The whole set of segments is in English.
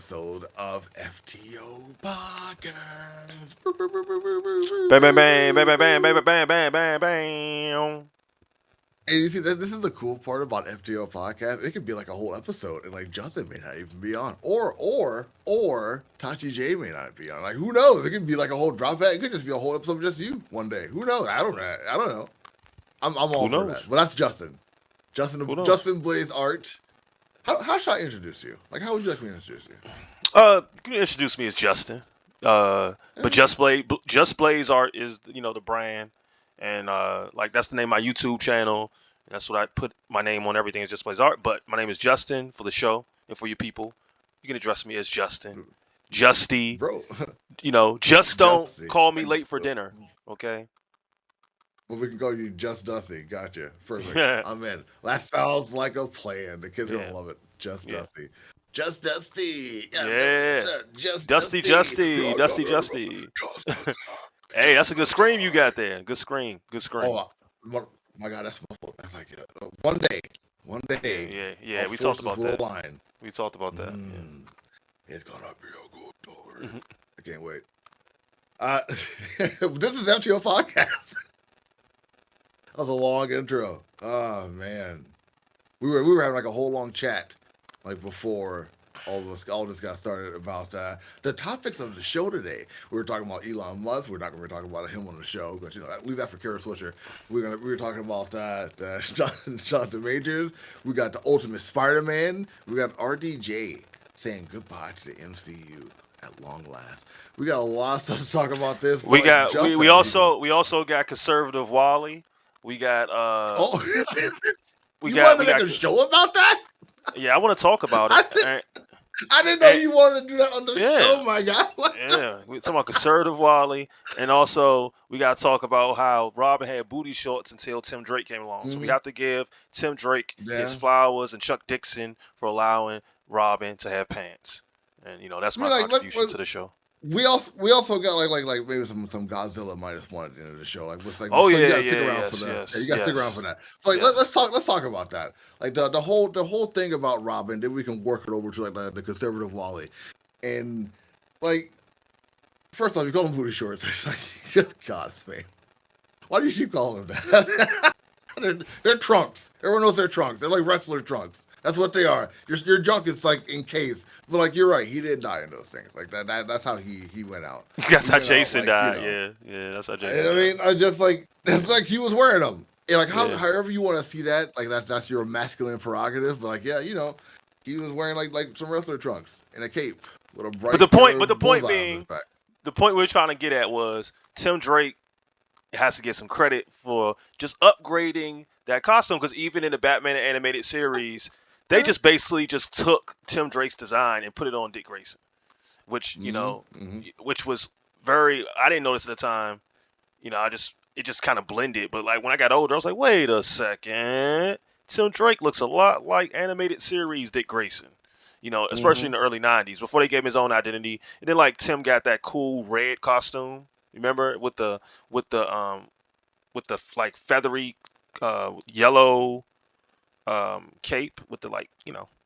episode of FTO Podcast. Bam, bam, bam, bam, bam, bam, bam, bam, bam, bam, bam. And you see, this is the cool part about FTO Podcast. It could be like a whole episode, and like Justin may not even be on, or Tachi J may not be on. Like who knows? It could be like a whole drop back. It could just be a whole episode of just you one day. Who knows? I don't know. I'm all Who for knows? that. But that's Justin. Who knows? Justin Blaze Art. How should I introduce you? Like how would you like me to introduce you? You can introduce me as Justin. But Just Blaze Art is the brand, and like that's the name of my YouTube channel. And that's what I put my name on. Everything is Just Blaze Art. But my name is Justin for the show and for you people. You can address me as Justin, Justy. Bro. Just don't Justy. call me late for dinner. Okay. Well, we can call you Just Dusty. Gotcha. Perfect. Yeah. I'm in. That sounds like a plan. The kids are Yeah. gonna love it. Just Yeah. Dusty. Just Dusty. Yeah. Just Dusty. Hey, that's a good scream you got there. Good scream. Oh my God, that's my fault. That's like one day. Yeah. our We talked forces about will that. align. We talked about that. It's gonna be a good story. I can't wait. This is FTO Podcast. That was a long intro. Oh man, we were having like a whole long chat, like before all this got started about the topics of the show today. We were talking about Elon Musk. We're not going to talk about him on the show, but leave that for Kara Swisher. We were talking about Jonathan Majors. We got the Ultimate Spider-Man. We got RDJ saying goodbye to the MCU at long last. We got a lot of stuff to talk about this. We got Justin, we also got conservative Wally. We got we you got wanted to make a show about that? yeah, I want to talk about it. I didn't know you wanted to do that on the Yeah. show. My God. Yeah, we talking about conservative Wally, and also we got to talk about how Robin had booty shorts until Tim Drake came along. So we have to give Tim Drake his flowers and Chuck Dixon for allowing Robin to have pants. And that's my contribution to the show. We also got like maybe some Godzilla minus one at the end of the show. Like what's like Oh, so yeah, you gotta stick yeah, around yes, for that. yes, Yeah, you gotta stick yes. around for that. So, like Yes. let's talk about that. Like the whole thing about Robin, then we can work it over to like the conservative Wally. And like first off, you call them booty shorts. It's like good God, man. Why do you keep calling them that? they're trunks. Everyone knows they're trunks. They're like wrestler trunks. That's what they are. Your junk is like encased. But like you're right, he did die in those things. Like that's how he went out. That's He how went out, Jason like, died. Yeah, that's how Jason. I mean, I just like that's like he was wearing them. And like Yeah. however you want to see that, like that's your masculine prerogative. But like he was wearing like some wrestler trunks and a cape with a bright. But the point bullseye on being- his back. The point we were trying to get at was Tim Drake has to get some credit for just upgrading that costume, because even in the Batman animated series, they just basically just took Tim Drake's design and put it on Dick Grayson, which which was very, I didn't notice at the time. It just kind of blended. But like when I got older, I was like, wait a second, Tim Drake looks a lot like animated series Dick Grayson. Especially in the early '90s, before they gave him his own identity. And then like Tim got that cool red costume. Remember with the like feathery yellow cape with the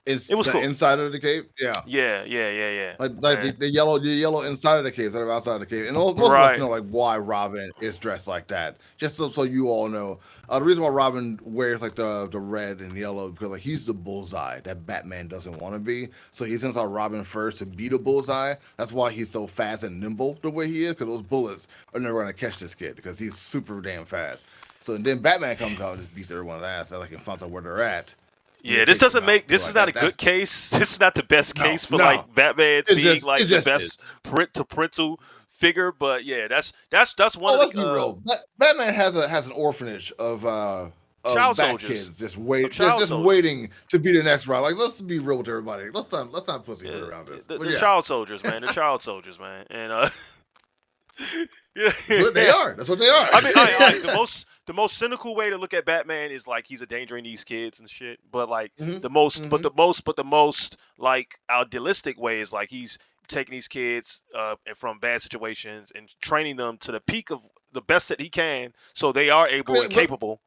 it was cool. Inside of the cape. Yeah. Yeah. Like the yellow inside of the cave instead of outside of the cave. And most of us Right. know like why Robin is dressed like that. Just so you all know. The reason why Robin wears like the red and yellow because like he's the bullseye that Batman doesn't want to be. So he sends out Robin first to be the bullseye. That's why he's so fast and nimble the way he is, because those bullets are never gonna catch this kid because he's super damn fast. So then Batman comes out and just beats everyone's ass and like and finds out where they're at. Yeah, this doesn't make this is not a good case. This is not the best case for like Batman being like the best parental figure. But yeah, that's one of the. Let's be real. Batman has an orphanage of child Bat soldiers. kids just waiting to be the next round. Like let's be real with everybody. Let's not pussyfoot around this. The child soldiers, man. The child soldiers, man. And yeah, they are. That's what they are. I mean, the most cynical way to look at Batman is like he's endangering these kids and shit. But like the most like idealistic way is like he's taking these kids from bad situations and training them to the peak of the best that he can, so they are able and capable.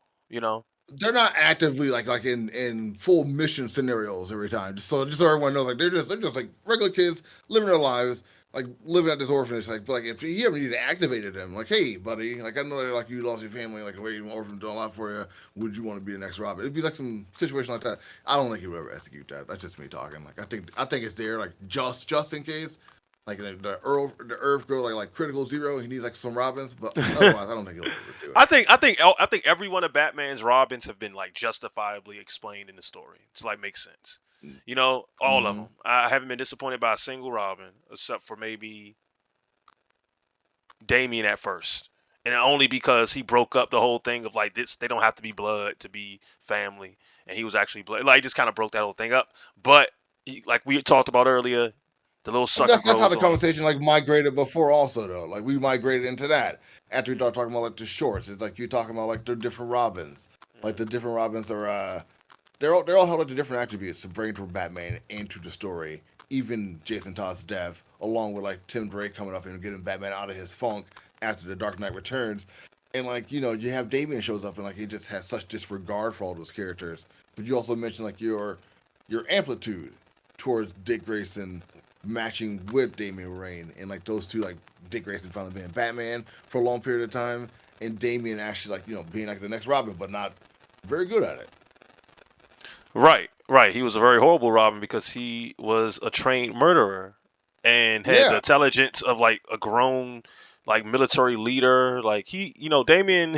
they're not actively like in full mission scenarios every time. Just so everyone knows, like they're just like regular kids living their lives, like living at this orphanage. Like, but like if you ever need to activate them, like, hey buddy, like I know that like you lost your family, like where you orphan doing a lot for you. Would you want to be the next Robin? It'd be like some situation like that. I don't think he would ever execute that. That's just me talking. Like I think it's there like just in case. Like the Earth girl like critical zero, he needs like some Robins, but otherwise I don't think he'll ever do it. I think every one of Batman's Robins have been like justifiably explained in the story to like make sense. You know, all of Mm-hmm. them. I haven't been disappointed by a single Robin, except for maybe Damian at first, and only because he broke up the whole thing of like this. They don't have to be blood to be family, and he was actually blood. Like, he just kind of broke that whole thing up. But like we talked about earlier, the little But sucker that's how grows the on him. conversation like migrated before also though. Like we migrated into that after we started talking about like the shorts. It's like you're talking about like the different Robins. Like the different Robins are they're all held like the different attributes to bring to Batman into the story. Even Jason Todd's death, along with like Tim Drake coming up and getting Batman out of his funk after the Dark Knight Returns. And like, you have Damian shows up and like he just has such disregard for all those characters. But you also mentioned like your amplitude towards Dick Grayson matching with Damian Wayne, and like those two, like Dick Grayson finally being Batman for a long period of time, and Damian actually like being like the next Robin, but not very good at it. Right, right. He was a very horrible Robin because he was a trained murderer and had the Yeah. intelligence of like a grown like military leader. Like Damien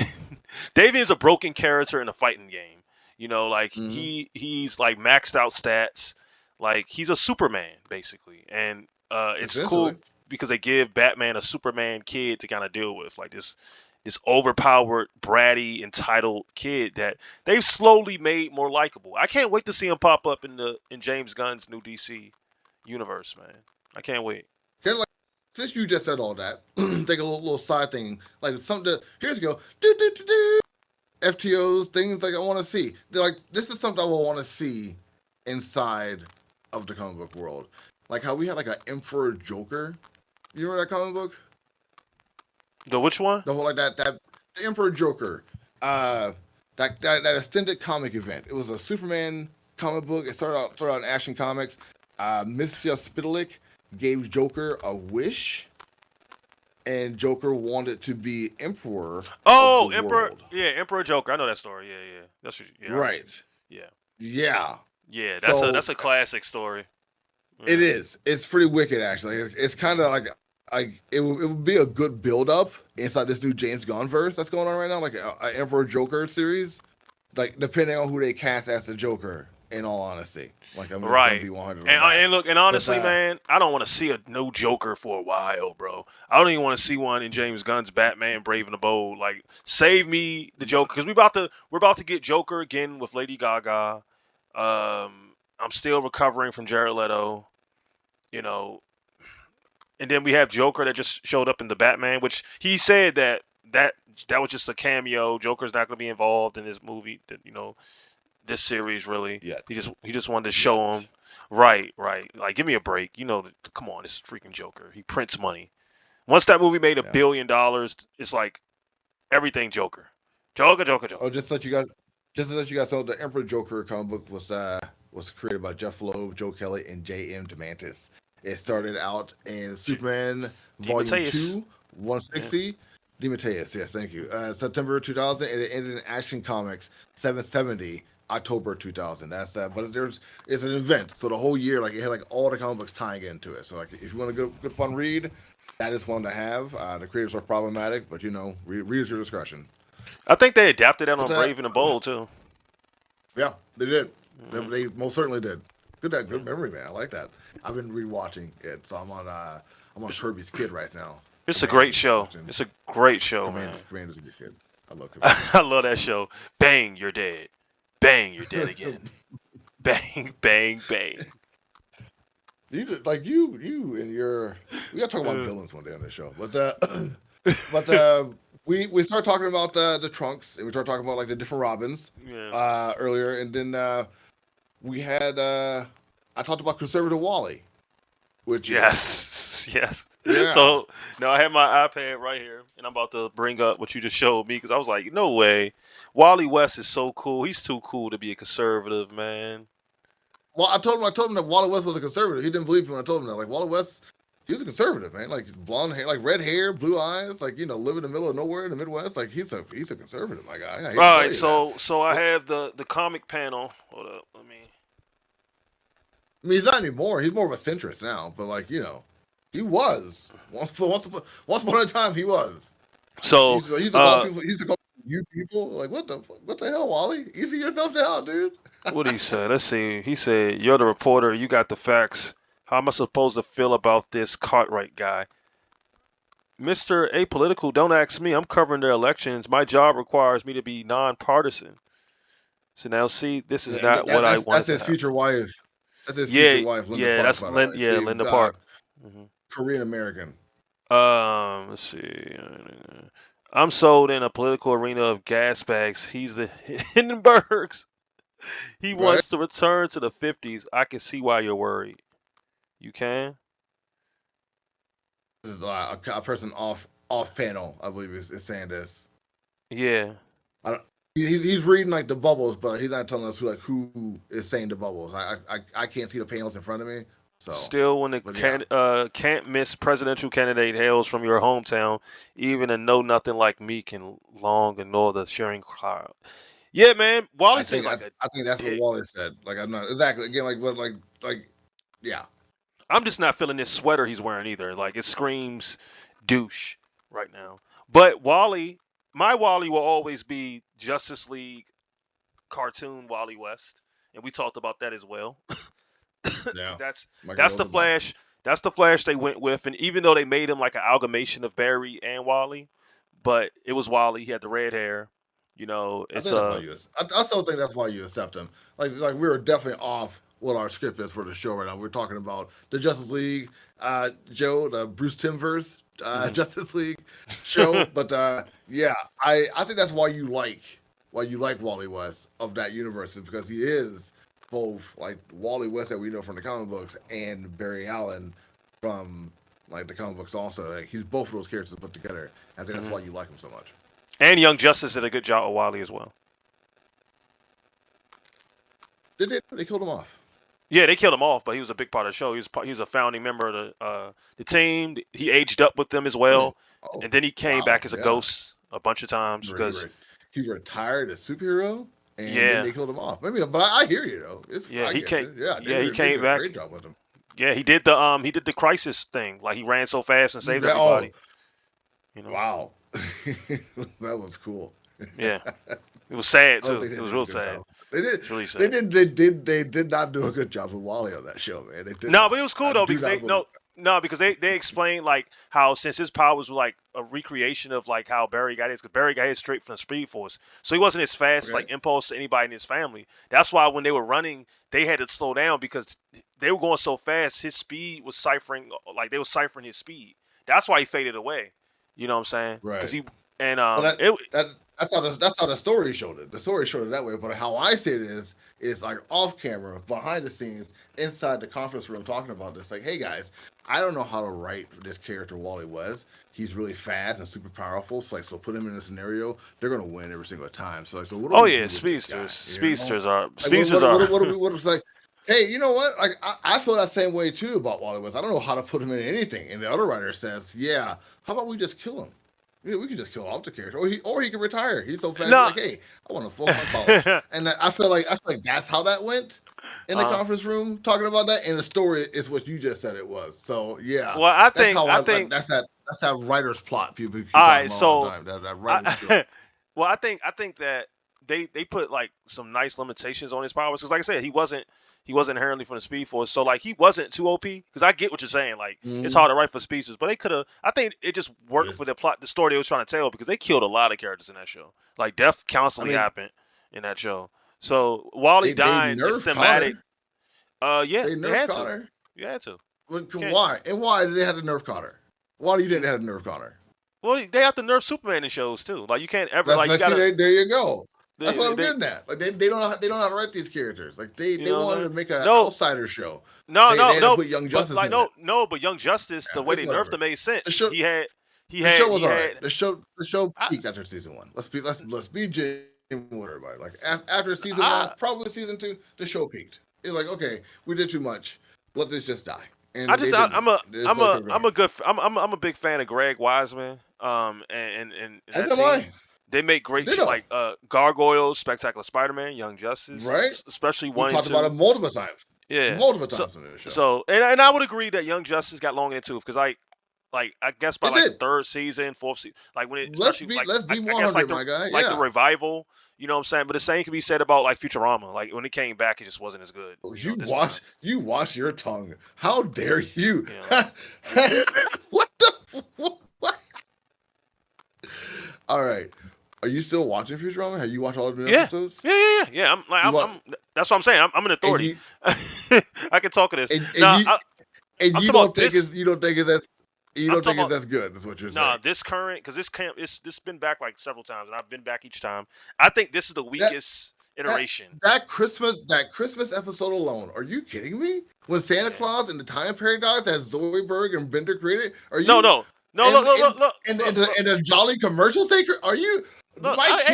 Damien's a broken character in a fighting game. Like Mm-hmm. he's like maxed out stats. Like he's a Superman basically. And it's Essentially. cool because they give Batman a Superman kid to kind of deal with, like this overpowered, bratty, entitled kid that they've slowly made more likable. I can't wait to see him pop up in James Gunn's new DC universe, man. I can't wait. Kind of like since you just said all that, take a little side thing, like something. Here's you go. Do, do, do, do. FTOs, things like I want to see. They're like this is something I will want to see inside of the comic book world. Like how we had like an Emperor Joker. You remember that comic book? The which one? The whole like that the Emperor Joker. That extended comic event. It was a Superman comic book. It started out in Action Comics. Mr. Spitalik gave Joker a wish, and Joker wanted to be Emperor of the Oh, Emperor. world. Yeah, Emperor Joker. I know that story. Yeah, yeah. Yeah. Right. Yeah. Yeah. Yeah. So That's a classic story. it Yeah. is. It's pretty wicked actually. It's kind of like it would be a good build up inside this new James Gunn verse that's going on right now, like a Emperor Joker series. Like depending on who they cast as the Joker. In all honesty, like I'm just gonna Right. be 100 on And that. and look, and But honestly, man, I don't want to see a no Joker for a while, bro. I don't even want to see one in James Gunn's Batman Brave and the Bold. Like, save me the Joker, because we're about to get Joker again with Lady Gaga. I'm still recovering from Jared Leto, you know, and then we have Joker that just showed up in the Batman, which he said that was just a cameo. Joker's not going to be involved in this movie. This series really. yeah, He just wanted to yeah, show him. Right, right. Like, give me a break. Come on, this is freaking Joker. He prints money. Once that movie made $1 yeah. billion, it's like everything Joker. Joker, Joker, Joker. Oh, just to let you guys know, the Emperor Joker comic book was created by Jeff Loeb, Joe Kelly, and J.M. DeMantis. It started out in Superman Volume DeMatteis. 2, Yeah. 160. DeMatteis, yes, thank you. September 2000, and it ended in Action Comics 770, October 2000. That's but it's an event, so the whole year, like it had like all the comic books tying into it. So like if you want a good fun read, that is one to have. The creators are problematic, but read at your discretion. I think they adapted that But on Brave and the Bold too. yeah, they did. They, Mhm. they most certainly did. Good Yeah. good memory, man. I like that. I've been rewatching it, so I'm on Kirby's Kid right now. It's a great Command, show. watching It's a great show, man. Command is a good kid. I love Command. I love that show. Bang, you're dead. Bang, you're dead again. Bang, bang, bang. You and your we gotta talk about Uh, villains one day on this show. But we start talking about the trunks, and we start talking about like the different Robins yeah. earlier, and then we had I talked about conservative Wally, which is Yes. Yes. Yeah. So now I have my iPad right here, and I'm about to bring up what you just showed me because I was like, no way, Wally West is so cool. He's too cool to be a conservative, man. Well, I told him that Wally West was a conservative. He didn't believe me when I told him that. Like Wally West, he was a conservative, man. Like blonde hair, like red hair, blue eyes, like live in the middle of nowhere in the Midwest. Like he's a conservative, my guy. I hate All to tell right, you that. so I have the comic panel. Hold up, let me. I mean, he's not anymore. He's more of a centrist now. But like he was once upon a time. He was. So He's a call people. He's a call you people. Like what the hell, Wally? Easy yourself down, dude. what did he say? Let's see. He said, "You're the reporter. You got the facts. How am I supposed to feel about this Cartwright guy?" Mr. Apolitical, don't ask me. I'm covering their elections. My job requires me to be nonpartisan. So now, see, this is not what I wanted That's to his happen. future wife. That's his Yeah, future wife, Linda yeah, Park, that's by the way. She's Linda Park. Hmm. Korean American. Let's see. I'm sold in a political arena of gas bags. He's the Hindenburgs. He Right? wants to return to the 50s. I can see why you're worried. You can? This is a person off panel, I believe, is saying this. Yeah. I don't, he's reading like the bubbles, but he's not telling us who is saying the bubbles. I can't see the panels in front of me. So Still, when the can't miss presidential candidate hails from your hometown, even a know nothing like me can long ignore the sharing crowd. Yeah, man. Wally seems like a I think that's what dick. Wally said. Like I'm not exactly again like what like yeah. I'm just not feeling this sweater he's wearing either. Like it screams douche right now. But Wally, my Wally will always be Justice League cartoon Wally West, and we talked about that as well. Yeah. that's Michael that's the Rosenbaum. Flash. That's the Flash they went with, and even though they made him like an amalgamation of Barry and Wally, but it was Wally. He had the red hair. I It's think that's why I still think that's why you accept him. Like we were definitely off what our script is for the show right now. We're talking about the Justice League, Joe, the Bruce Timmverse Justice League show. But yeah, I think that's why you like Wally West of that universe is because he is both like Wally West that we know from the comic books and Barry Allen from like the comic books also. Like he's both of those characters put together. I think that's why you like him so much. and Young Justice did a good job with Wally as well. They killed him off? Yeah, they killed him off, but he was a big part of the show. He was a founding member of the team. He aged up with them as well, Oh, and then he came wow, back as a yeah. ghost a bunch of times because He retired as superhero, and yeah, then they killed him off. Maybe, but I hear you though. he came. Yeah, he they came did a back. great job with him. Yeah, he did the crisis thing. Like he ran so fast and saved Oh, everybody. wow, that was cool. Yeah, it was sad I don't too. think they It was did a real good sad. job. They did. It's really sad. They did not do a good job with Wally on that show, man. They did. No, not. but it was cool I though do because not they believe. because they explained like how since his powers were like a recreation of like how Barry got his, because Barry got his straight from the Speed Force, so he wasn't as fast Okay. like Impulse to anybody in his family. That's why when they were running, they had to slow down because they were going so fast. His speed was they were ciphering his speed. That's why he faded away. You know what I'm saying? Right. Because he and Well, that's how the story showed it. The story showed it that way. But how I see it is like off camera, behind the scenes, inside the conference room, talking about this. Like, hey guys, I don't know how to write this character Wally West. He's really fast and super powerful. So put him in a scenario, they're gonna win every single time. So what do we do with speedsters, this guy, speedsters are Like, speedsters are. what it's like? Hey, you know what? Like I feel that same way too about Wally West. I don't know how to put him in anything. And the other writer says, yeah, how about we just kill him? We can just kill off the character, or he can retire. He's so fast. No. Like, hey, I want to focus on college. And I feel like that's how that went in the conference room, talking about that. And the story is what you just said it was. So yeah. Well, I think that's that writer's plot. People keep all talking right, about so all the time. That writer's well, I think that they put like some nice limitations on his powers because, like I said, he wasn't inherently from the Speed Force, so like he wasn't too OP. Because I get what you're saying, like it's hard to write for speedsters, but they could have. I think it just worked for the plot, the story they was trying to tell, because they killed a lot of characters in that show. Like death constantly happened in that show. So Wally dying is thematic. Yeah, they nerfed Connor. You had to. Why? And why did they have to nerf Connor? Why do you think they had to nerf Connor? Well, they have to nerf Superman in shows too. Like you can't ever there you go. That's what I'm getting at. Like they don't know how to write these characters. Like they wanted to make an outsider show. No, They had to put Young Justice in it. But Young Justice, the way they nerfed him made sense. The show was alright. The show peaked after season 1. Let's be genuine with everybody. Like after season 1, probably season 2, the show peaked. It's like, okay, we did too much. Let this just die. And I'm a big fan of Greg Wiseman. And as am I. They make great like Gargoyles, Spectacular Spider-Man, Young Justice, right? Especially 1 and 2. We talked about it multiple times. Yeah, multiple times in the show. So and I would agree that Young Justice got long in the tooth because I guess by the 3rd season, 4th season, like when it let's be 100, my guy. Like the revival, you know what I'm saying? But the same can be said about like Futurama. Like when it came back, it just wasn't as good. You watch your tongue. How dare you? Yeah. What the? What? All right. Are you still watching Futurama? Have you watched all of the episodes? Yeah. I'm that's what I'm saying. I'm an authority. I can talk to this. You don't think it's as good as what you're saying? Nah, this current, because this been back like several times, and I've been back each time. I think this is the weakest iteration. That Christmas episode alone. Are you kidding me? When Santa Claus and the Time Paradox has Zoidberg and Bender created? Are you? No. And the Jolly commercial taker? Are you? Look, I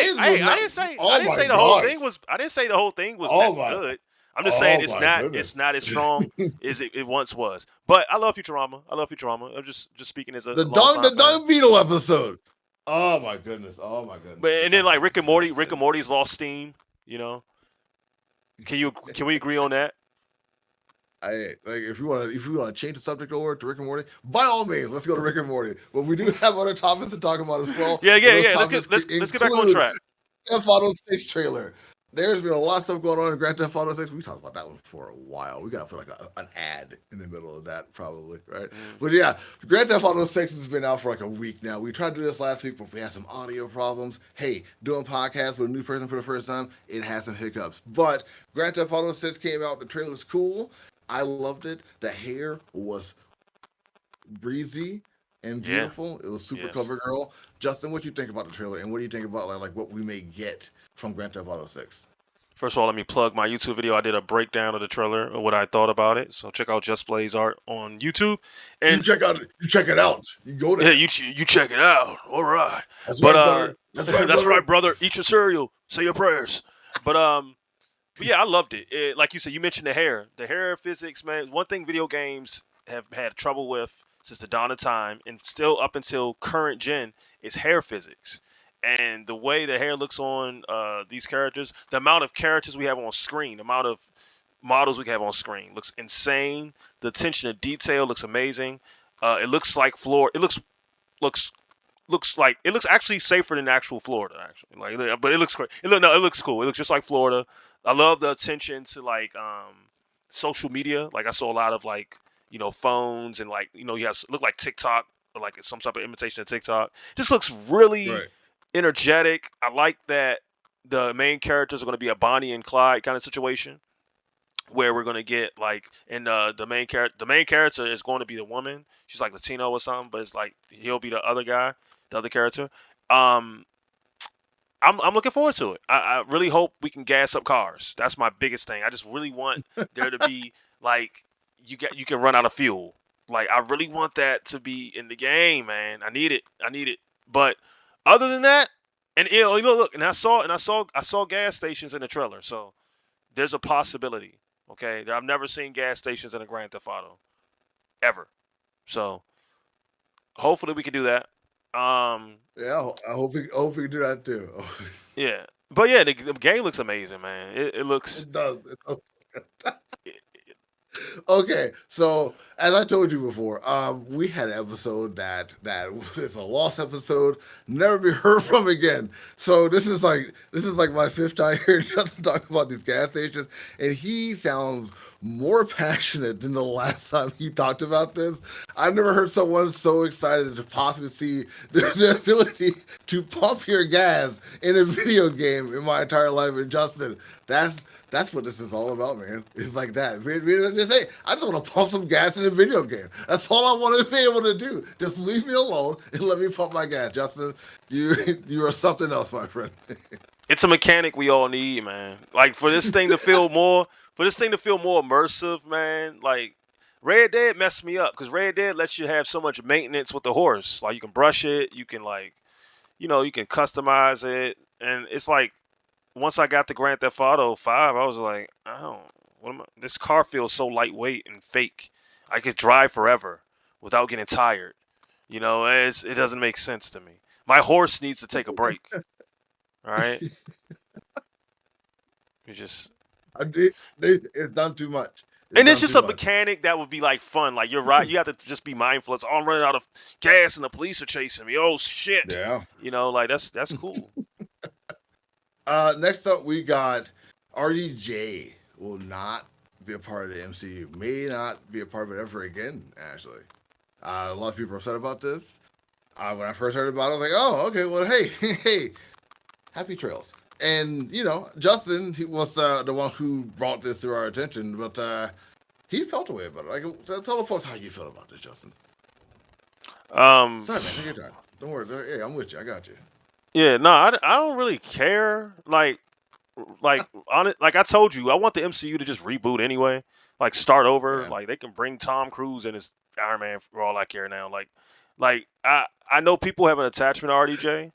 didn't say the whole thing was. I didn't say the whole thing was good. I'm just saying it's not as strong as it once was. But I love Futurama. I'm just speaking as a the Dung Beetle episode. Oh my goodness. But and then like Rick and Morty's lost steam. You know. Can we agree on that? If you want to change the subject over to Rick and Morty, by all means, let's go to Rick and Morty. But we do have other topics to talk about as well. Yeah. Let's get back on track. Grand Theft Auto 6 trailer. There's been a lot of stuff going on in Grand Theft Auto 6. We talked about that one for a while. We got to put like an ad in the middle of that probably, right? But yeah, Grand Theft Auto 6 has been out for like a week now. We tried to do this last week, but we had some audio problems. Hey, doing podcasts with a new person for the first time, it has some hiccups. But Grand Theft Auto 6 came out. The trailer's cool. I loved it. The hair was breezy and beautiful. It was super cover girl. Justin, what do you think about the trailer, and what do you think about like what we may get from Grand Theft Auto 6? First of all, let me plug my YouTube video. I did a breakdown of the trailer and what I thought about it. So check out Just Blaze Art on YouTube. And you check it out. You go there. Yeah, you check it out. All right. That's right, brother. Eat your cereal. Say your prayers. But yeah, I loved it. Like you said, you mentioned the hair. The hair physics, man. One thing video games have had trouble with since the dawn of time, and still up until current gen, is hair physics. And the way the hair looks on these characters, the amount of characters we have on screen, the amount of models we have on screen looks insane. The attention to detail looks amazing. It looks like Florida. It looks actually safer than actual Florida, actually. But it looks great. It looks cool. It looks just like Florida. I love the attention to like social media. Like I saw a lot of like phones and like you look like TikTok or like some type of imitation of TikTok. Just looks really energetic. I like that the main characters are going to be a Bonnie and Clyde kind of situation, where we're going to get like, and the main character is going to be the woman. She's like Latino or something, but it's like he'll be the other guy, the other character. I'm looking forward to it. I really hope we can gas up cars. That's my biggest thing. I just really want there to be like you can run out of fuel. Like I really want that to be in the game, man. I need it. But other than that, and look, and I saw gas stations in the trailer. So there's a possibility. Okay, I've never seen gas stations in a Grand Theft Auto ever. So hopefully we can do that. Yeah, I hope we can do that too. Yeah, but yeah, the game looks amazing, man. It looks. It does. Okay, so as I told you before, we had an episode that is a lost episode, never be heard from again. So this is like my 5th time hearing Justin talk about these gas stations, and he sounds more passionate than the last time he talked about this. I've never heard someone so excited to possibly see the ability to pump your gas in a video game in my entire life. And Justin, that's what this is all about, man. It's like that. Hey, I just want to pump some gas in a video game. That's all I want to be able to do. Just leave me alone and let me pump my gas. Justin, you are something else, my friend. It's a mechanic we all need, man. Like for this thing to feel more, immersive, man. Like Red Dead messed me up because Red Dead lets you have so much maintenance with the horse. Like you can brush it, you can like, you can customize it, and it's like once I got the Grand Theft Auto 5, I was like, I don't. This car feels so lightweight and fake. I could drive forever without getting tired. It doesn't make sense to me. My horse needs to take a break. All right, you just It's done too much. and it's just a mechanic that would be like fun. Like you're right, you have to just be mindful. It's I'm running out of gas and the police are chasing me. Oh shit! Yeah. Like that's cool. Next up, we got RDJ will not be a part of the MCU. May not be a part of it ever again, actually. A lot of people are upset about this. When I first heard about it, I was like, oh, okay, well, hey, happy trails. And, Justin, he was the one who brought this to our attention, but he felt a way about it. Like, tell the folks how you feel about this, Justin. Sorry, man, take your time. Don't worry. Hey, I'm with you. I got you. Yeah, no, I don't really care. Like on it, like I told you, I want the MCU to just reboot anyway. Like start over. Yeah. Like they can bring Tom Cruise and his Iron Man for all I care now. Like I know people have an attachment to RDJ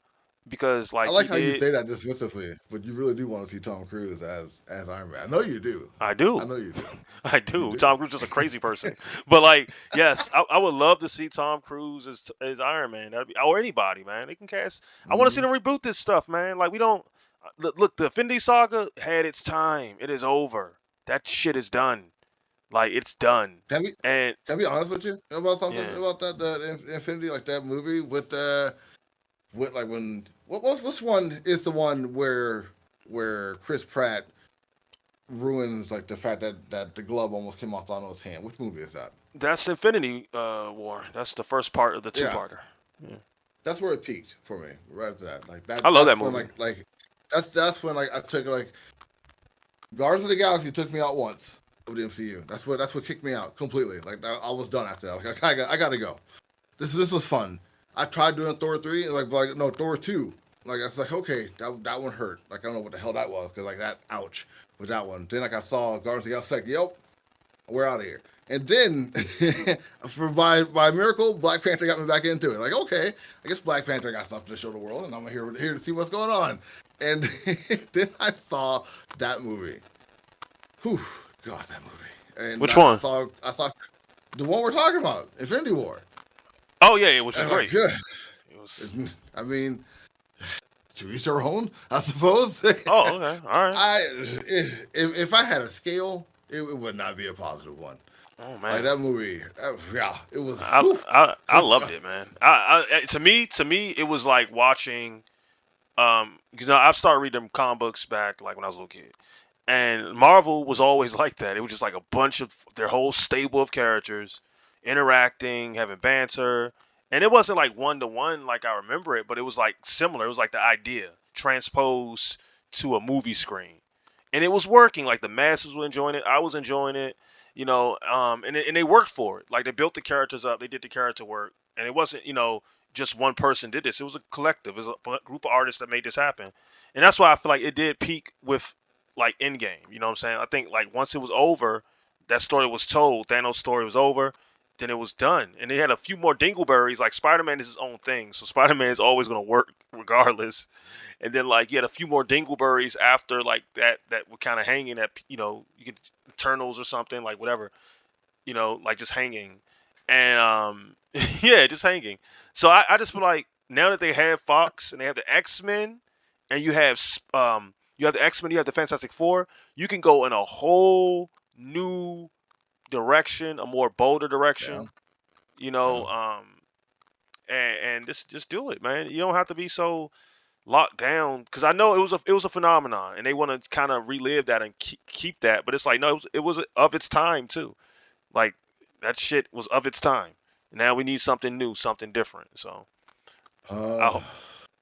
because like I like how you say that dismissively, but you really do want to see Tom Cruise as Iron Man. I know you do. I do. I know you do. I do. Tom Cruise is a crazy person, but like, yes, I would love to see Tom Cruise as Iron Man. That'd be, or anybody, man. They can cast. I want to see them reboot this stuff, man. Like we don't look. The Infinity Saga had its time. It is over. That shit is done. Like it's done. Can I be honest with you about something about that Infinity, like that movie with like when what's one is the one where Chris Pratt ruins like the fact that the glove almost came off Thanos' hand. Which movie is that? That's Infinity War. That's the first part of the two-parter. Yeah. That's where it peaked for me. Right after that, like that. I love that movie. Like that's when like I took like Guardians of the Galaxy took me out once of the MCU. That's what kicked me out completely. Like I was done after that. Like I gotta go. This was fun. I tried doing Thor 3, like no Thor 2. Like I was like, okay, that one hurt. Like I don't know what the hell that was, because like that, ouch, with that one. Then like I saw Guardians of the Galaxy, like, yep, we're out of here. And then, by miracle, Black Panther got me back into it. Like, okay, I guess Black Panther got something to show the world, and I'm here to see what's going on. And then I saw that movie. Whew, God, that movie. And which one? I saw the one we're talking about, Infinity War. Oh yeah, which is great. Yeah. I mean, to each our own, I suppose. Oh, okay, all right. If I had a scale, it would not be a positive one. Oh man, like that movie, it was. I loved it, man. To me, it was like watching. Because I've started reading comic books back like when I was a little kid, and Marvel was always like that. It was just like a bunch of their whole stable of characters interacting, having banter, and it wasn't like one to one like I remember it, but it was like similar. It was like the idea transposed to a movie screen, and it was working. Like the masses were enjoying it, I was enjoying it, and they worked for it. Like they built the characters up, they did the character work, and it wasn't just one person did this. It was a collective. It was a group of artists that made this happen, and that's why I feel like it did peak with like Endgame. You know what I'm saying? I think like once it was over, that story was told. Thanos' story was over. Then it was done, and they had a few more dingleberries. Like Spider-Man is his own thing, so Spider-Man is always going to work regardless. And then like you had a few more dingleberries after like that were kind of hanging at you could Eternals or something like whatever, like just hanging, and yeah, just hanging. So I just feel like now that they have Fox and they have the X-Men, and you have the X-Men, you have the Fantastic Four, you can go in a whole new direction, a more bolder direction, and just do it, man. You don't have to be so locked down, because I know it was a phenomenon, and they want to kind of relive that and keep that, but it's like no, it was of its time too. Like that shit was of its time. Now we need something new, something different. So,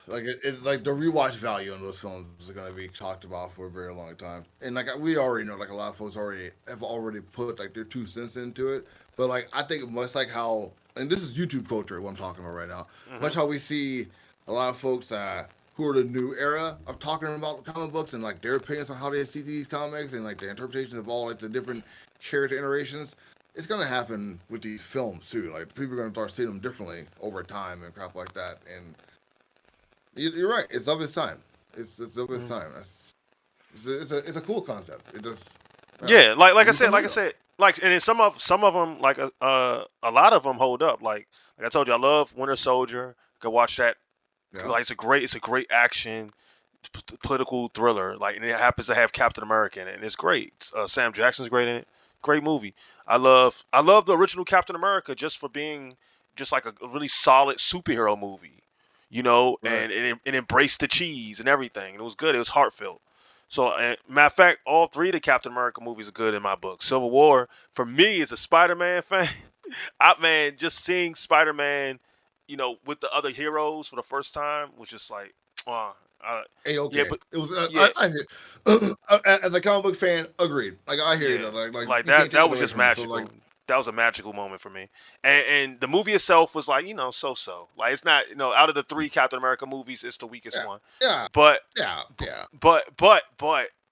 like like the rewatch value on those films is going to be talked about for a very long time, and like we already know, like a lot of folks have already put like their 2 cents into it. But like I think much like how, and this is YouTube culture, what I'm talking about right now, much how we see a lot of folks who are the new era of talking about comic books and like their opinions on how they see these comics and like the interpretation of all like the different character iterations. It's gonna happen with these films too. Like people are gonna start seeing them differently over time and crap like that. And you're right. It's of its time. It's of its time. It's a cool concept. It just Yeah, like I said, and then some of them, like a lot of them hold up. Like I told you, I love Winter Soldier. Go watch that. Yeah. Like it's a great action political thriller. Like, and it happens to have Captain America in it, and it's great. Sam Jackson's great in it. Great movie. I love the original Captain America just for being just like a really solid superhero movie, you know, Right. and it embraced the cheese and everything. It was good. It was heartfelt. So, matter of fact, all three of the Captain America movies are good in my book. Civil War, for me, as a Spider-Man fan, just seeing Spider-Man, you know, with the other heroes for the first time was just like, Okay. yeah, but It was. yeah, I hear. As a comic book fan, agreed. Like I hear yeah, you. Like like you can't take that it was away just from it. So magical. like, That was a magical moment for me. And the movie itself was like, you know, so. Like it's not, you know, out of the three Captain America movies, it's the weakest yeah, one. yeah, But yeah. but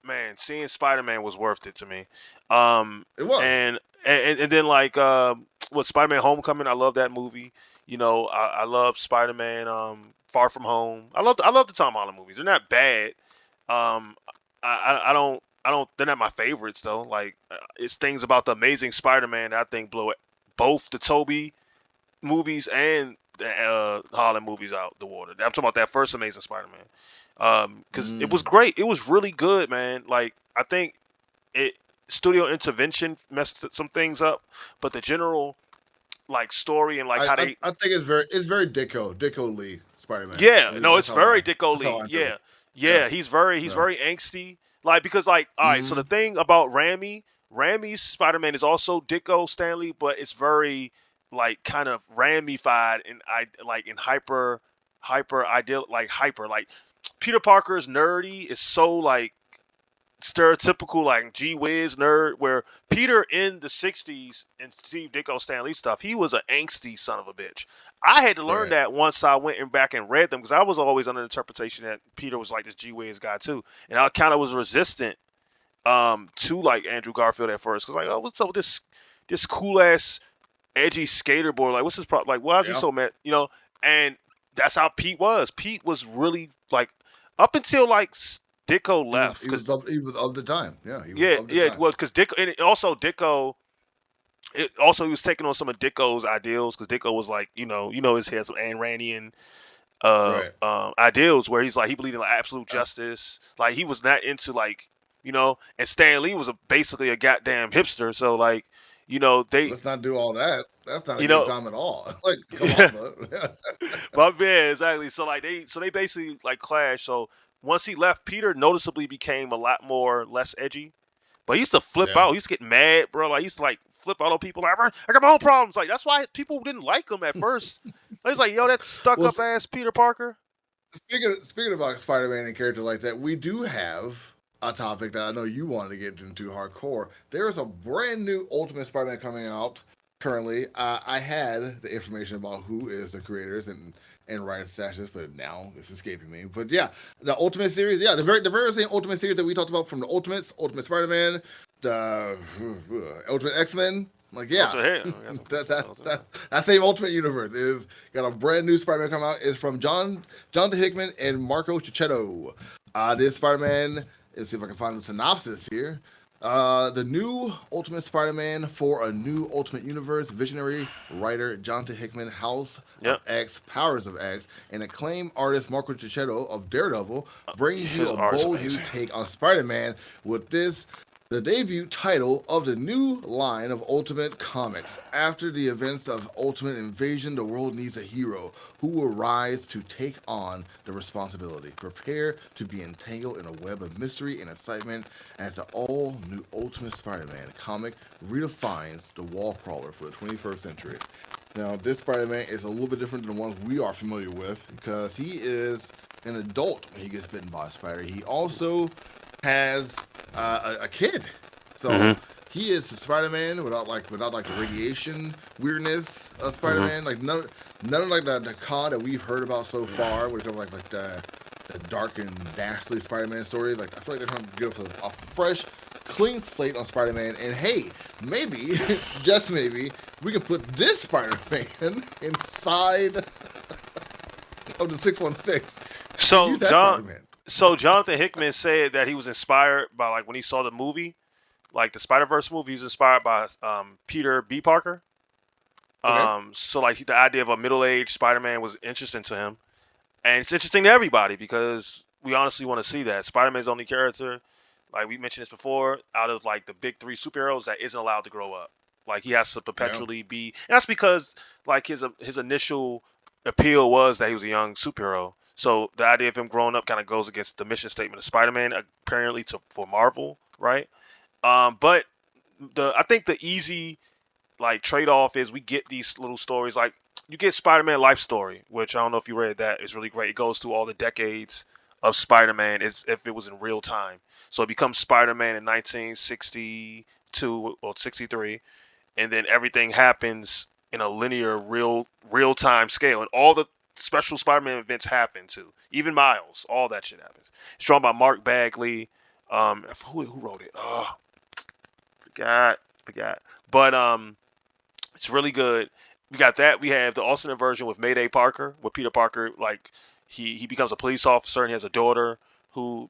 man, seeing Spider-Man was worth it to me. It was. And then like what Spider-Man Homecoming, I love that movie. You know, I love Spider-Man Far From Home. I love the Tom Holland movies. They're not bad. Um I don't they're not my favorites though. Like it's things about the Amazing Spider-Man that I think blow it both the Toby movies and the Holland movies out the water. I'm talking about that first Amazing Spider-Man. Because it was great. It was really good, man. Like I think it studio intervention messed some things up, but the general like story and like how they I think it's very Dicko Lee Spider-Man. yeah, At least no, it's very Dicko that's how Lee. I feel. Yeah, Yeah, he's yeah. very angsty. Like because like all right, so the thing about Raimi's Spider-Man is also Dicko Stanley, but it's very like kind of Raimified and I like in hyper ideal like Peter Parker's nerdy is so like stereotypical like gee whiz nerd where Peter in the 60s and Steve Ditko Stan Lee stuff he was an angsty son of a bitch. I had to learn Right. that once I went and back and read them because I was always under the interpretation that Peter was like this gee whiz guy too, and I kind of was resistant to like Andrew Garfield at first because like oh what's up with this cool ass edgy skater boy like what's his problem like why is he Yeah. so mad you know, and that's how Pete was really like up until like Ditko left because He was of the time. Yeah, he was yeah, of the yeah, time. well, because Dick, and also Dicko, he was taking on some of Dicko's ideals because Dicko was like, he has some Ayn Randian Right. ideals where he's like he believed in like absolute justice, like he was not into like, and Stan Lee was basically a goddamn hipster, so like, they, Let's not do all that. That's not a you good know, time at all. Like, come yeah, on, bud. but yeah, exactly. So like they basically like clashed. So once he left, Peter noticeably became a lot more less edgy. But he used to flip Yeah. out. He used to get mad, bro. Like he used to like flip out on people. Like I got my own problems. Like that's why people didn't like him at first. He's like, yo, that stuck Well, up ass Peter Parker. speaking about Spider-Man and character like that, we do have a topic that I know you wanted to get into hardcore. There is a brand new Ultimate Spider-Man coming out currently. I had the information about who is the creators and writers stashes, but now it's escaping me. But yeah, the Ultimate series, yeah, the very same Ultimate series that we talked about from the Ultimates, Ultimate Spider-Man, the Ultimate X-Men. Like yeah, that same Ultimate Universe is got a brand new Spider-Man come out. Is from John Hickman and Marco Cicchetto. This Spider-Man. Let's see if I can find the synopsis here. The new Ultimate Spider-Man for a new Ultimate Universe. Visionary writer Jonathan Hickman, House of X, Powers of X, and acclaimed artist Marco Cicchetto of Daredevil bring you a bold new take on Spider-Man with the debut title of the new line of Ultimate Comics. After the events of Ultimate Invasion, the world needs a hero who will rise to take on the responsibility. Prepare to be entangled in a web of mystery and excitement as the all-new Ultimate Spider-Man comic redefines the wall crawler for the 21st century. Now, this Spider-Man is a little bit different than the ones we are familiar with because he is an adult when he gets bitten by a spider. He also has a kid, so he is Spider-Man without the radiation weirdness of Spider-Man. Like none of like the con that we've heard about so far, which are like the the dark and dastardly Spider-Man story. Like I feel like they're trying to give us a fresh, clean slate on Spider-Man. And hey, maybe, just maybe, we can put this Spider-Man inside of the 616. So Use that Spider-Man. So Jonathan Hickman said that he was inspired by like when he saw the movie, like the Spider-Verse movie. He was inspired by Peter B. Parker. Okay. So like the idea of a middle-aged Spider-Man was interesting to him, and it's interesting to everybody because we honestly want to see that Spider-Man's the only character, like we mentioned this before, out of like the big three superheroes that isn't allowed to grow up. Like he has to Yeah. perpetually be, and that's because like his initial appeal was that he was a young superhero. So the idea of him growing up kind of goes against the mission statement of Spider-Man, apparently for Marvel, right? But I think the easy like trade-off is we get these little stories like you get Spider-Man life story, which I don't know if you read that. It's really great. It goes through all the decades of Spider-Man as if it was in real time. So it becomes Spider-Man in 1962 or 63, and then everything happens in a linear real time scale, and all the special Spider-Man events happen too. Even Miles, all that shit happens. It's drawn by Mark Bagley. Who wrote it? Oh, forgot. But it's really good. We got that. We have the alternate version with Mayday Parker, where Peter Parker like he becomes a police officer and he has a daughter who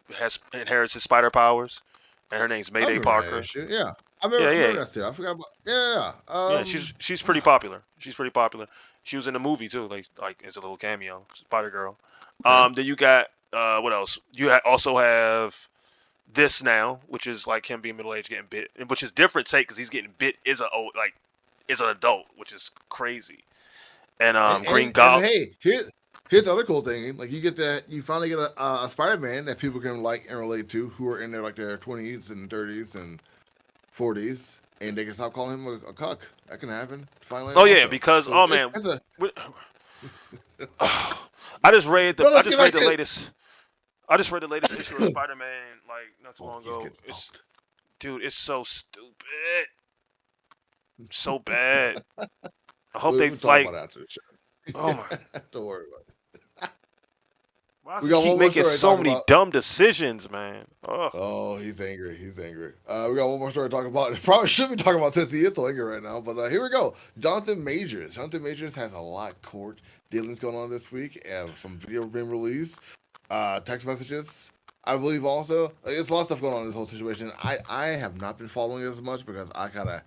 inherits his spider powers, and her name's I Mayday remember that Parker. shit. Yeah. I Yeah, remember yeah, that shit. I forgot about. Yeah. yeah. She's pretty popular. She's pretty popular. She was in the movie too, like as a little cameo, Spider Girl. Okay. Then you got what else? You also have this now, which is like him being middle aged getting bit, which is different take because he's getting bit is is an adult, which is crazy. And Green And Goblin. hey, here's the other cool thing. Like you finally get a Spider-Man that people can like and relate to, who are in their 20s and 30s and 40s, and they can stop calling him a cuck. That can happen finally. Oh yeah, Also. because So man, it's a I just read no. I Let's just get read back the to latest. I just read the latest issue of Spider-Man like not too long he's ago. getting It's punked. dude, it's so stupid, so bad. I hope they We'll talk like. about it after the Oh show. my. Don't worry about it. Why does We he got keep one more making story to so talk many about. dumb decisions, man? Ugh. Oh, he's angry. He's angry. We got one more story to talk about. Probably should be talking about since he is so angry right now. But here we go. Jonathan Majors. Jonathan Majors has a lot of court dealings going on this week. Some video being released. Text messages. I believe also. It's a lot of stuff going on in this whole situation. I have not been following it as much because I gotta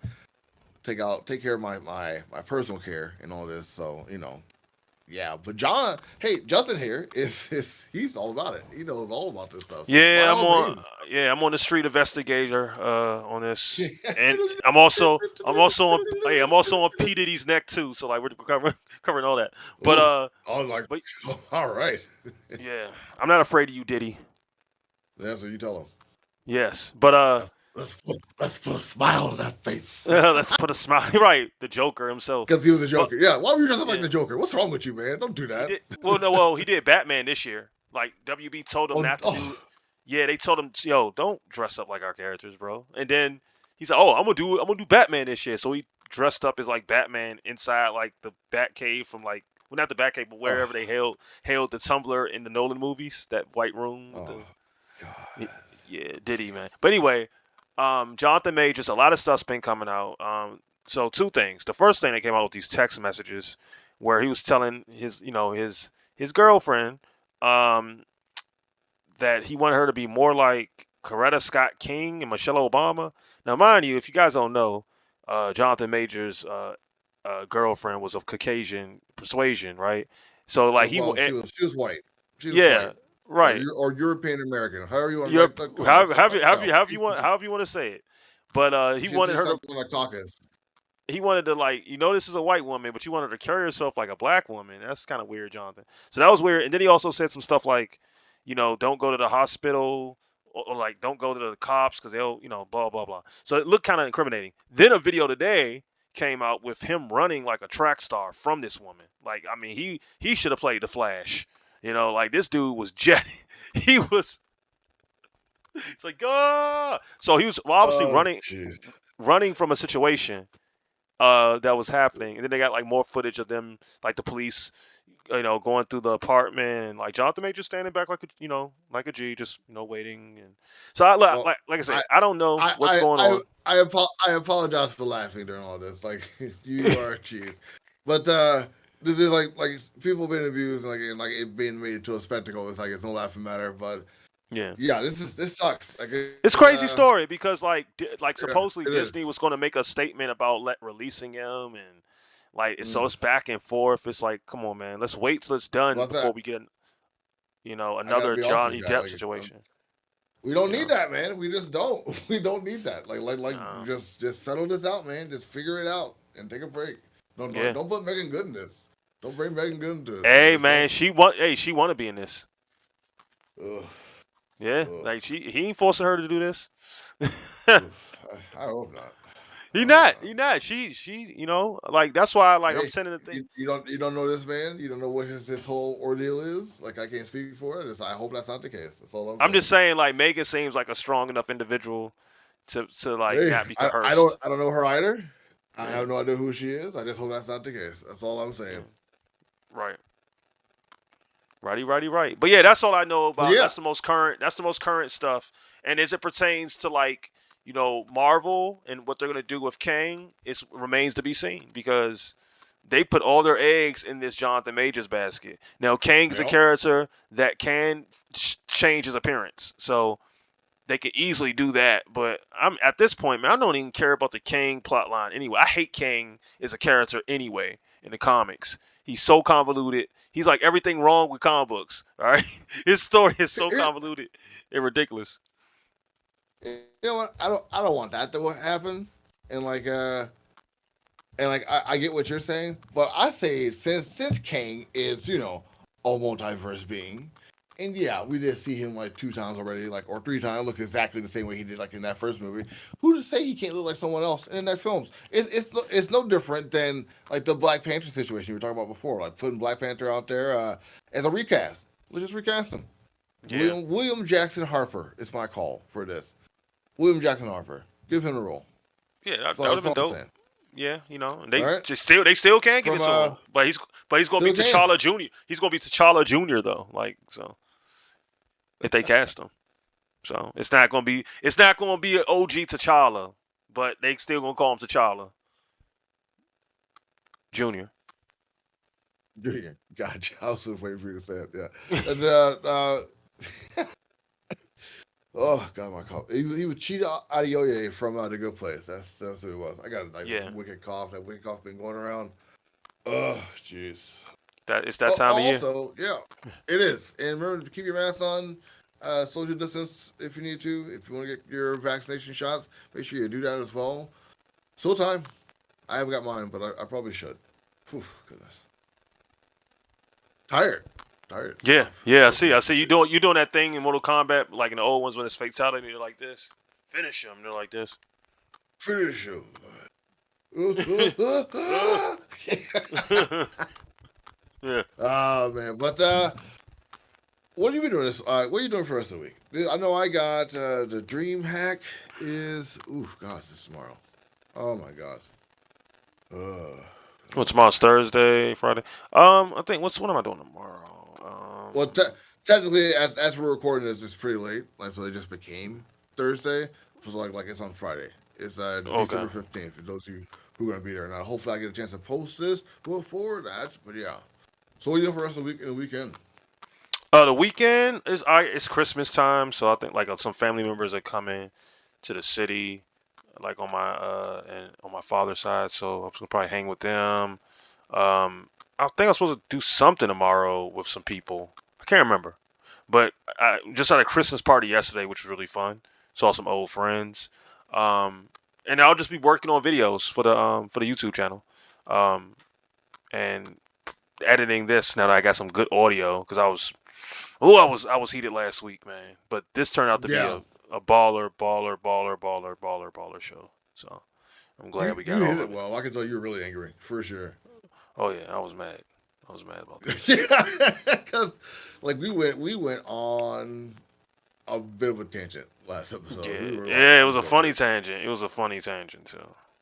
take care of my personal care and all this. So yeah, but Justin here is he's all about it. He knows all about this stuff. So by Yeah, all means. I'm on the street investigator on this, and I'm also on P Diddy's neck too. So like we're covering all that. But Ooh, I was like, but all right. yeah, I'm not afraid of you, Diddy. That's what you tell him. Yes, but Let's put a smile on that face. let's put a smile. Right, the Joker himself. Because he was a But Joker. Yeah, why were you dressed up like yeah, the Joker? What's wrong with you, man? Don't do he that. did. Well, no, well he did Batman this year. Like WB told him Oh, not to do. oh, Yeah, they told him, yo, don't dress up like our characters, bro. And then he said, oh, I'm gonna do Batman this year. So he dressed up as like Batman inside like the Batcave from like well not the Batcave, but oh, wherever they held the Tumblr in the Nolan movies, that white room with oh, the God. yeah, Diddy man. But anyway, Jonathan Majors, a lot of stuff's been coming out. So two things. The first thing that came out with these text messages where he was telling his girlfriend, um, that he wanted her to be more like Coretta Scott King and Michelle Obama. Now, mind you, if you guys don't know, Jonathan Majors' girlfriend was of Caucasian persuasion, right? So like Well, she was white. She was yeah, white. right. Or European American. However you want to You're call it. however you want to say it. But he wanted She's her to something like caucus. he wanted to like this is a white woman, but you wanted to carry herself like a black woman. That's kind of weird, Jonathan. So that was weird. And then he also said some stuff like, don't go to the hospital or like don't go to the cops because they'll blah blah blah. So it looked kind of incriminating. Then a video today came out with him running like a track star from this woman. Like I mean he should have played the Flash. Like this dude was jetting. He was. It's like ah. So he was obviously Oh, jeez. running from a situation that was happening, and then they got like more footage of them, like the police, going through the apartment, and like Jonathan Major standing back like a G, just waiting. And so Well, like I said, I I don't know I what's I going I on. I apologize for laughing during all this. Like you are a cheese, but this is like people being abused and like it being made into a spectacle. It's like it's no laughing matter. But Yeah. yeah, this sucks. Like It's crazy story because like yeah, supposedly it is. Disney was going to make a statement about releasing him, and so Mm. it's back and forth. It's like, come on, man, let's wait till it's done About before that, we get I gotta another be honest with Johnny this guy. Depp Like situation. we don't You need know, that, man. We just don't. We don't need that. Like uh, just settle this out, man. Just figure it out and take a break. yeah. Don't put Megan Good in this. Don't bring Megan Good into this. Like Hey just man, don't. she want to be in this. Ugh, Yeah, ugh, like he ain't forcing her to do this. oof. I hope not. I He hope not. not. He not. She. Like that's why. Like I'm Hey, sending the thing. you don't know this man. You don't know what his whole ordeal is. Like I can't speak for it. I hope that's not the case. That's all I'm I'm saying. just saying, like Megan seems like a strong enough individual to like Hey, not be coerced. I don't know her either. I Yeah. have no idea who she is. I just hope that's not the case. That's all I'm Yeah. saying. Right. Right. But yeah, that's all I know But about. yeah, That's the most current. That's the most current stuff. And as it pertains to like Marvel and what they're gonna do with Kang, it remains to be seen because they put all their eggs in this Jonathan Majors basket. Now Kang is a yeah. character that can change his appearance, so they could easily do that. But I'm at this point, man, I don't even care about the Kang plotline anyway. I hate Kang as a character anyway in the comics. He's so convoluted. He's like everything wrong with comic books. All right, his story is so Here, convoluted and ridiculous. you know what? I don't want that to happen. And I get what you're saying, but I say since Kang is a multiverse being, and yeah, we did see him like 2 times already, like or 3 times, look exactly the same way he did like in that first movie. Who to say he can't look like someone else in the next films? It's no different than like the Black Panther situation we were talking about before, like putting Black Panther out there as a recast. Let's just recast him. Yeah, William Jackson Harper is my call for this. William Jackson Harper, give him the role. yeah, that would have That's been all I'm dope. saying. Yeah, and All right, they still can't give from it to him, but he's gonna be still can. T'Challa Junior. He's gonna be T'Challa Junior though, like so if they cast him. So it's not gonna be an OG T'Challa, but they still gonna call him T'Challa Junior. Gotcha. I was just waiting for you to say it. Yeah. And, oh God, my cough. He was Cheetah Adeoye from The Good Place. That's who it was. I got like Yeah, wicked cough. That wicked cough been going around. Oh, jeez. it's that time of year. Also, yeah, it is. And remember to keep your mask on. Social distance if you need to. If you want to get your vaccination shots, make sure you do that as well. Still time. I haven't got mine, but I probably should. Whew, goodness. Tired. Yeah, I see. You doing that thing in Mortal Kombat, like in the old ones when it's fatality, they're like this. Finish him. They're like this. Finish him. Yeah. Oh man, but what have you been doing this? What are you doing for the rest of the week? I know I got the dream hack is. Oof, gosh, this is tomorrow. Oh my gosh. Well, tomorrow's Thursday, Friday. I think what am I doing tomorrow? Well, technically, as we're recording this, it's pretty late. Like, so it just became Thursday. So like it's on Friday. It's December 15th. For those of you who are gonna be there now, hopefully I get a chance to post this before that. But yeah. So what are you doing for the rest of the week and the weekend? The weekend is it's Christmas time, so I think like some family members are coming to the city, like on my and on my father's side. So I'm gonna probably hang with them. I think I'm supposed to do something tomorrow with some people. I can't remember, but I just had a Christmas party yesterday, which was really fun. Saw some old friends, and I'll just be working on videos for the YouTube channel, and editing this now that I got some good audio because I was heated last week, man. But this turned out to be Yeah. a baller show. So I'm glad we You got hit all it of it. well. I can tell you're really angry for sure. Oh yeah, I was mad. I was mad about this. Yeah, because like we went on a bit of a tangent last episode. Yeah, We were, yeah, it was a funny tangent. It was a funny tangent too.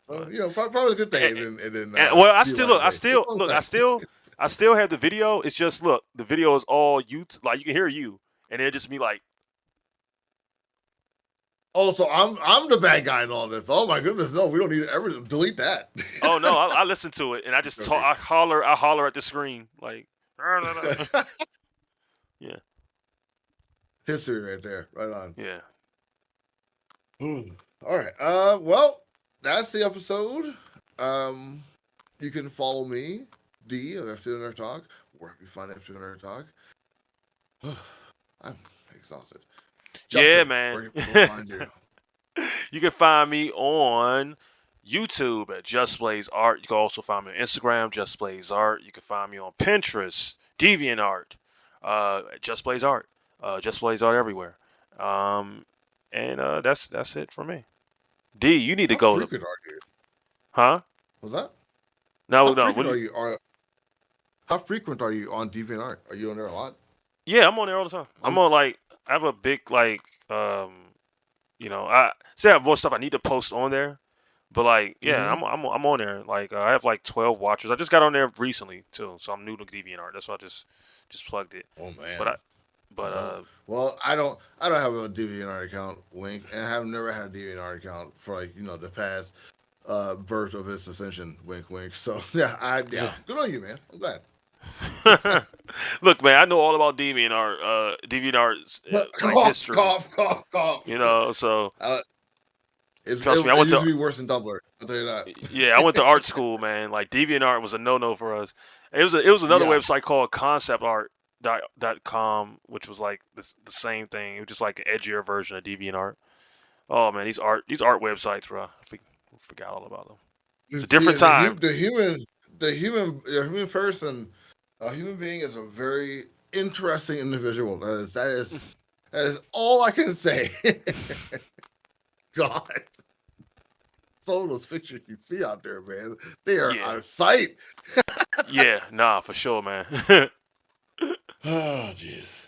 But, probably a good thing. And then well, I be still like, look. I hey, still it's look. okay. I still have the video. It's just look, the video is all you. Like you can hear you, and it'll just be like, Oh, so I'm the bad guy in all this. Oh my goodness, no, we don't need to ever delete that. oh no, I listen to it, and I just talk, I holler at the screen like, yeah, History right there, right on. yeah. All right. Well, that's the episode. You can follow me, Dee of Fto Nerd Talk. Where can you find Fto Nerd Talk? I'm exhausted. Justin, Yeah, man. where can people find you? You can find me on YouTube at Just Blaze Art. You can also find me on Instagram, Just Blaze Art. You can find me on Pinterest, Deviant Art, Just Blaze Art, Just Blaze Art everywhere. And that's it for me. D, you need to How go frequent to. are you? Huh? Was that? No, How no. frequent are you? How frequent are you on Deviant Art? Are you on there a lot? Yeah, I'm on there all the time. I'm on I have a big I say I have more stuff I need to post on there, but I'm on there. Like I have like 12 watchers. I just got on there recently too, so I'm new to DeviantArt. That's why I just plugged it. Oh man. Well, I don't have a DeviantArt account, wink, and I have never had a DeviantArt account for the past birth of its ascension, wink, wink. So yeah, good on you, man. I'm glad. Look, man, I know all about DeviantArt. DeviantArt's history. Cough. So trust me, it used to be worse than Tumblr. I'll tell you that. Yeah, I went to art school, man. Like DeviantArt was a no-no for us. It was another website called conceptart.com, which was like the same thing. It was just like an edgier version of DeviantArt. Oh man, these art websites, bro. I forgot all about them. It's a different time. The human person, a human being is a very interesting individual. That is all I can say. God. Some of those pictures you see out there, man, they are out of sight. Yeah, nah, for sure, man. Oh, jeez.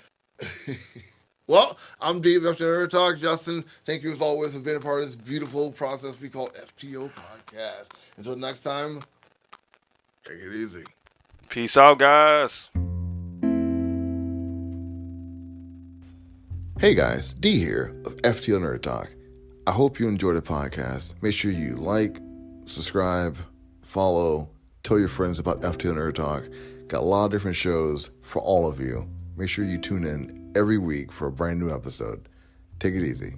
Well, I'm Dee of Fto Nerd Talk. Justin, thank you as always for being a part of this beautiful process we call Fto Podcast. Until next time, take it easy. Peace out, guys. Hey guys, Dee here of Fto Nerd Talk. I hope you enjoyed the podcast. Make sure you like, subscribe, follow, tell your friends about Fto Nerd Talk. Got a lot of different shows for all of you. Make sure you tune in every week for a brand new episode. Take it easy.